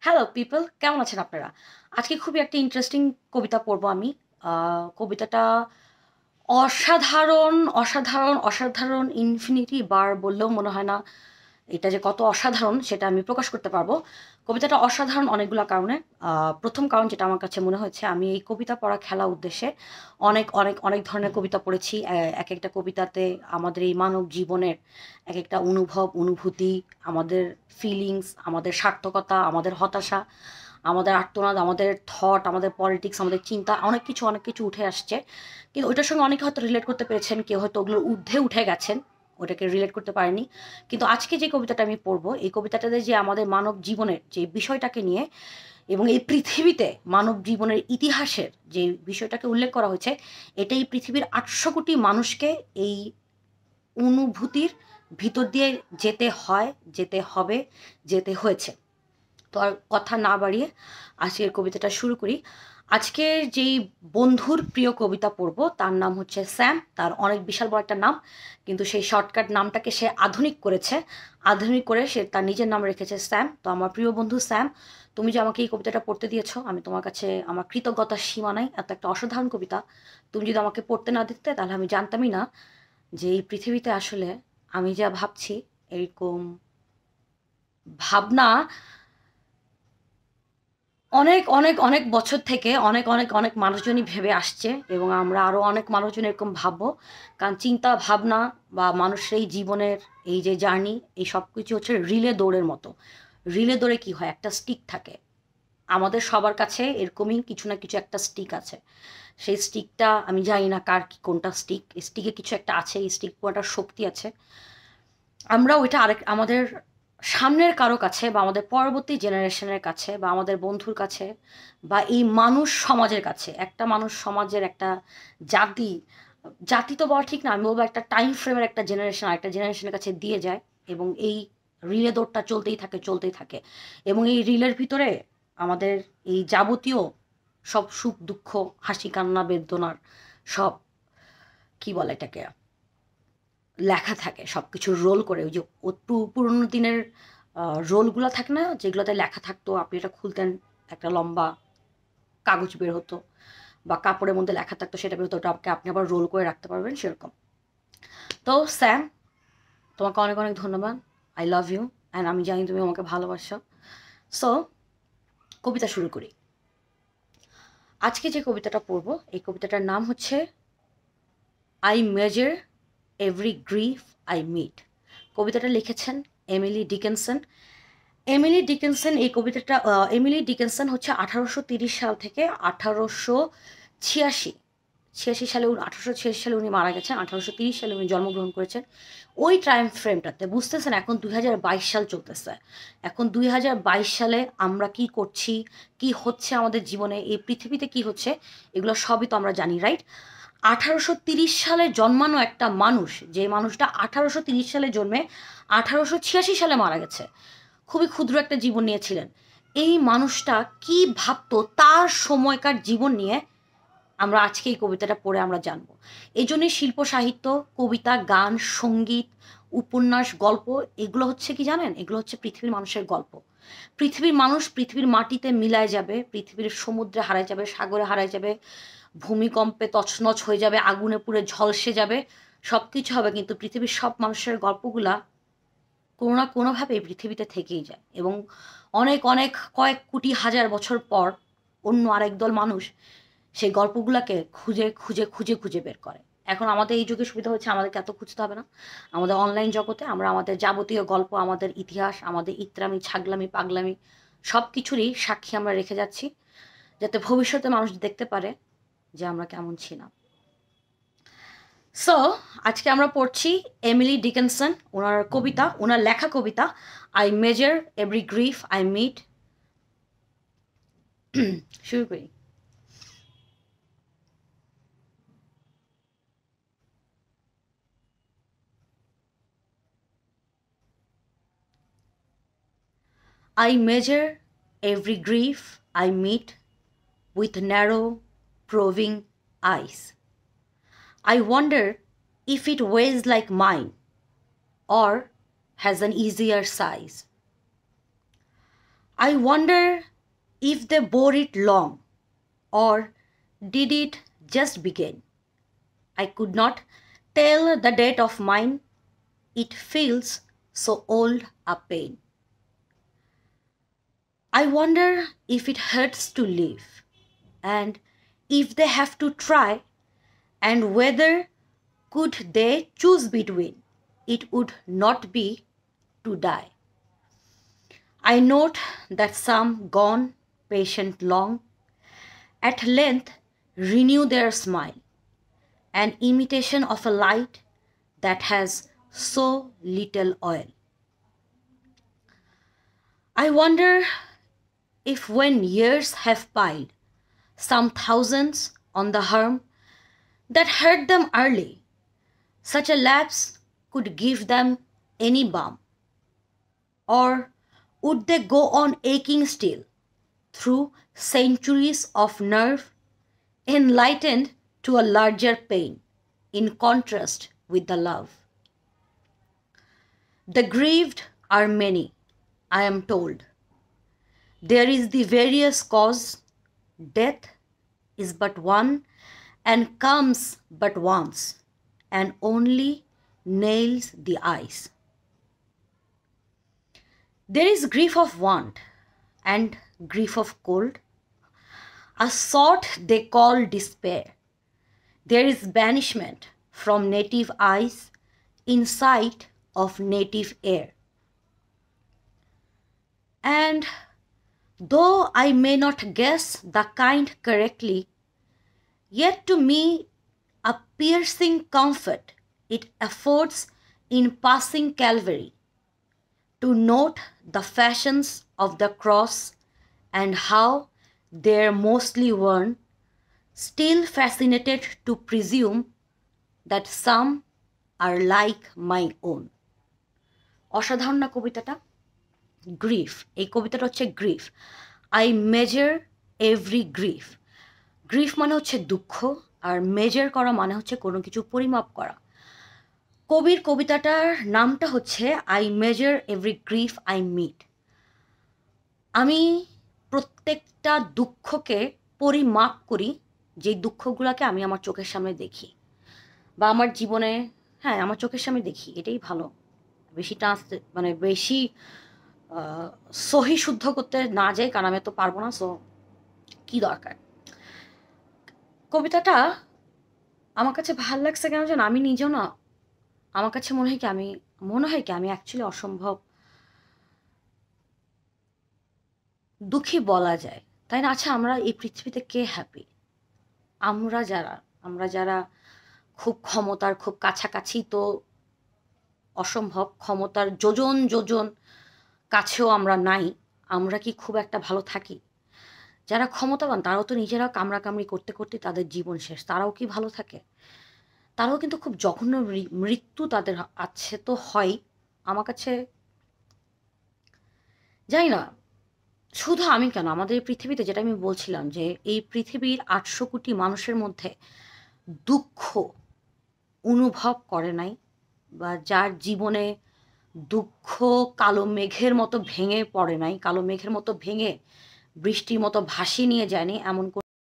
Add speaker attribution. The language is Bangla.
Speaker 1: হ্যালো পিপল, কেমন আছেন আপনারা? আজকে খুবই একটা ইন্টারেস্টিং কবিতা পড়বো আমি। কবিতাটা অসাধারণ, অসাধারণ, অসাধারণ ইনফিনিটি বার বললেও মনে হয় না এটা যে কত অসাধারণ সেটা আমি প্রকাশ করতে পারবো। কবিতাটা অসাধারণ অনেকগুলো কারণে। প্রথম কারণ যেটা আমার কাছে মনে হয়েছে, আমি এই কবিতা পড়া খেলা উদ্দেশ্যে অনেক অনেক অনেক ধরনের কবিতা পড়েছি। এক একটা কবিতাতে আমাদের এই মানব জীবনের এক একটা অনুভব, অনুভূতি, আমাদের ফিলিংস, আমাদের সার্থকতা, আমাদের হতাশা, আমাদের আর্তনাদ, আমাদের থট, আমাদের পলিটিক্স, আমাদের চিন্তা, অনেক কিছু উঠে আসছে। কিন্তু ওইটার সঙ্গে অনেকে হয়তো রিলেট করতে পেরেছেন, কেউ হয়তো ওগুলোর ঊর্ধ্বে উঠে গেছেন, ওটাকে রিলেট করতে পারেনি। কিন্তু আজকে যে কবিতাটা আমি পড়বো, এই কবিতাটাতে যে আমাদের মানব জীবনের যে বিষয়টাকে নিয়ে এবং এই পৃথিবীতে মানব জীবনের ইতিহাসের যে বিষয়টাকে উল্লেখ করা হয়েছে, এটা এই পৃথিবীর 800 কোটি মানুষকে এই অনুভূতির ভিতর দিয়ে যেতে হয়, যেতে হবে, যেতে হয়েছে। তো আর কথা না বাড়িয়ে আজকের কবিতাটা শুরু করি। আজকে যেই বন্ধুর প্রিয় কবিতা পড়ব তার নাম হচ্ছে স্যাম। তার অনেক বিশাল বড় একটা নাম, কিন্তু সেই শর্টকাট নামটাকে সে আধুনিক করেছে। আধুনিক করে সে তার নিজের নাম রেখেছে স্যাম। তো আমার প্রিয় বন্ধু স্যাম, তুমি যে আমাকে এই কবিতাটা পড়তে দিয়েছো, আমি তোমার কাছে আমার কৃতজ্ঞতার সীমা নাই। এত একটা অসাধারণ কবিতা তুমি যদি আমাকে পড়তে না দিতে, তাহলে আমি জানতামই না যে এই পৃথিবীতে আসলে আমি যা ভাবছি এরকম ভাবনা অনেক অনেক অনেক বছর থেকে অনেক অনেক অনেক মানুষজনই ভেবে আসছে, এবং আমরা আরও অনেক মানুষজন এরকম ভাববো। কারণ চিন্তা ভাবনা বা মানুষের এই জীবনের এই যে জার্নি, এই সব কিছু হচ্ছে রিলে দৌড়ের মতো। রিলে দৌড়ে কি হয়, একটা স্টিক থাকে। আমাদের সবার কাছে এরকমই কিছু না কিছু একটা স্টিক আছে। সেই স্টিকটা আমি জানি না কার কি কোনটা স্টিক, স্টিকে কিছু একটা আছে, এই স্টিক কোনটা শক্তি আছে। আমরা ওইটা আরেক আমাদের সামনের কারো কাছে বা আমাদের পরবর্তী জেনারেশনের কাছে বা আমাদের বন্ধুর কাছে বা এই মানুষ সমাজের কাছে, একটা মানুষ সমাজের একটা জাতি, জাতি তো বলা ঠিক না, আমি বলবো একটা টাইম ফ্রেমের একটা জেনারেশন আরেকটা জেনারেশনের কাছে দিয়ে যায়। এবং এই রিলে দৌড়টা চলতেই থাকে, চলতেই থাকে। এবং এই রিলের ভিতরে আমাদের এই যাবতীয় সব সুখ দুঃখ, হাসি কান্না বেদনার সব, কি বলে এটাকে, লেখা থাকে সব কিছু রোল করে। ওই যে পুরোনো দিনের রোলগুলো থাকে না, যেগুলোতে লেখা থাকতো, আপনি এটা খুলতেন, একটা লম্বা কাগজ বের হতো বা কাপড়ের মধ্যে লেখা থাকতো, সেটা বের হতো, ওটা আপনি আবার রোল করে রাখতে পারবেন, সেরকম। তো স্যাম, তোমাকে অনেক অনেক ধন্যবাদ। আই লাভ ইউ, অ্যান্ড আমি জানি তুমি আমাকে ভালোবাসো। সো কবিতা শুরু করি। আজকে যে কবিতাটা পড়বো, এই কবিতাটার নাম হচ্ছে I measure every grief I meet. কবিতাটা লিখেছেন এমিলি ডিকেনসন। এই কবিতাটা, এমিলি ডিকেনসন হচ্ছে 1830 সাল থেকে 1886 ছিয়াশি সালে 1886 সালে উনি মারা গেছেন, 1830 সালে উনি জন্মগ্রহণ করেছেন। ওই টাইম ফ্রেমটাতে বুঝতেছেন, এখন 2022 সাল চলতেছে। এখন 2022 সালে আমরা কি করছি, কি হচ্ছে আমাদের জীবনে, এই পৃথিবীতে কি হচ্ছে, এগুলো সবই তো আমরা জানি, রাইট? 1830 সালে জন্মানো একটা মানুষ, যে মানুষটা 1830 সালে জন্মে 1886 সালে মারা গেছে, খুবই ক্ষুদ্র একটা জীবন নিয়েছিলেন। এই মানুষটা কি ভাবতো তার সময়কার জীবন নিয়ে, আমরা আজকে এই কবিতাটা পড়ে আমরা জানব। এই জন্যই শিল্প সাহিত্য, কবিতা, গান, সঙ্গীত, উপন্যাস, গল্প, এগুলো হচ্ছে কি জানেন, এগুলো হচ্ছে পৃথিবীর মানুষের গল্প। পৃথিবীর মানুষ পৃথিবীর মাটিতে মিলায় যাবে, পৃথিবীর সমুদ্রে হারায় যাবে, সাগরে হারায় যাবে, ভূমিকম্পে তছনছ হয়ে যাবে, আগুনে পুড়ে ঝলসে যাবে, সব কিছু হবে, কিন্তু পৃথিবীর সব মানুষের গল্পগুলা কোনো না কোনোভাবে এই পৃথিবীতে থেকেই যায়। এবং অনেক অনেক কয়েক কোটি হাজার বছর পর অন্য আরেক দল মানুষ সেই গল্পগুলোকে খুঁজে খুঁজে খুঁজে খুঁজে বের করে। এখন আমাদের এই যুগে সুবিধা হচ্ছে, আমাদেরকে এত খুঁজতে হবে না। আমাদের অনলাইন জগতে আমরা আমাদের যাবতীয় গল্প, আমাদের ইতিহাস, আমাদের ইত্রামি, ছাগলামি, পাগলামি, সব কিছুরই সাক্ষী আমরা রেখে যাচ্ছি, যাতে ভবিষ্যতে মানুষ দেখতে পারে যে আমরা কেমন ছিলাম। সো আজকে আমরা পড়ছি এমিলি ডিকেনসন, ওনার কবিতা, ওনার লেখা কবিতা I measure every grief I meet. শুরু করি। I measure every grief I meet with narrow, probing eyes. I wonder if it weighs like mine or has an easier size. I wonder if they bore it long, or did it just begin? I could not tell the date of mine. It feels so old a pain. I wonder if it hurts to live, and if they have to try, and whether could they choose between, it would not be to die. I note that some gone, patient long, at length renew their smile, an imitation of a light that has so little oil. I wonder if when years have piled some thousands on the harm that hurt them early, such a lapse could give them any balm, or would they go on aching still through centuries of nerve, enlightened to a larger pain in contrast with the love? The grieved are many, I am told. There is the various cause. Death is but one and comes but once, and only nails the eyes. There is grief of want and grief of cold, a sort they call despair. There is banishment from native eyes in sight of native air. And though I may not guess the kind correctly, yet to me a piercing comfort it affords in passing Calvary, to note the fashions of the cross and how they're mostly worn, still fascinated to presume that some are like my own. অসাধারণ না কবিতাটা? গ্রিফ, এই কবিতাটা হচ্ছে grief. I measure every grief. Grief মানে হচ্ছে দুঃখ, আর মেজার করা মানে হচ্ছে কোনো কিছু পরিমাপ করা। কবির কবিতাটার নামটা হচ্ছে I measure every grief I meet. আমি প্রত্যেকটা দুঃখকে পরিমাপ করি, যেই দুঃখগুলোকে আমি আমার চোখের সামনে দেখি বা আমার জীবনে, হ্যাঁ, আমার চোখের সামনে দেখি, এটাই ভালো। বেশি মানে বেশি সহি শুদ্ধ করতে না যাই, কারণ আমি তো পারবো না, সো কি দরকার। কবিতাটা আমার কাছে ভাল লাগছে কেন জানো? আমি নিজেও না, আমার কাছে মনে হয় কি আমি অ্যাকচুয়ালি অসম্ভব দুঃখী বলা যায়, তাই না? আচ্ছা, আমরা এই পৃথিবীতে কে হ্যাপি? আমরা যারা খুব ক্ষমতার খুব কাছাকাছি, তো অসম্ভব ক্ষমতার যোজন যোজন কাছেও আমরা নাই, আমরা কি খুব একটা ভালো থাকি? যারা ক্ষমতাবান তারাও তো নিজেরা কামড়াকামড়ি করতে করতে তাদের জীবন শেষ, তারাও কি ভালো থাকে? তারাও কিন্তু খুব জঘন্য মৃত্যু তাদের আছে, তো হয়। আমার কাছে জানি না, শুধু আমি কেন, আমাদের এই পৃথিবীতে, যেটা আমি বলছিলাম, যে এই পৃথিবীর 800 কোটি মানুষের মধ্যে দুঃখ অনুভব করে নাই, বা যার জীবনে দুঃখ কালো মেঘের মতো ভেঙে পড়ে নাই, কালো মেঘের মতো ভেঙে বৃষ্টির মতো ভাসিয়ে নিয়ে যায়নি, এমন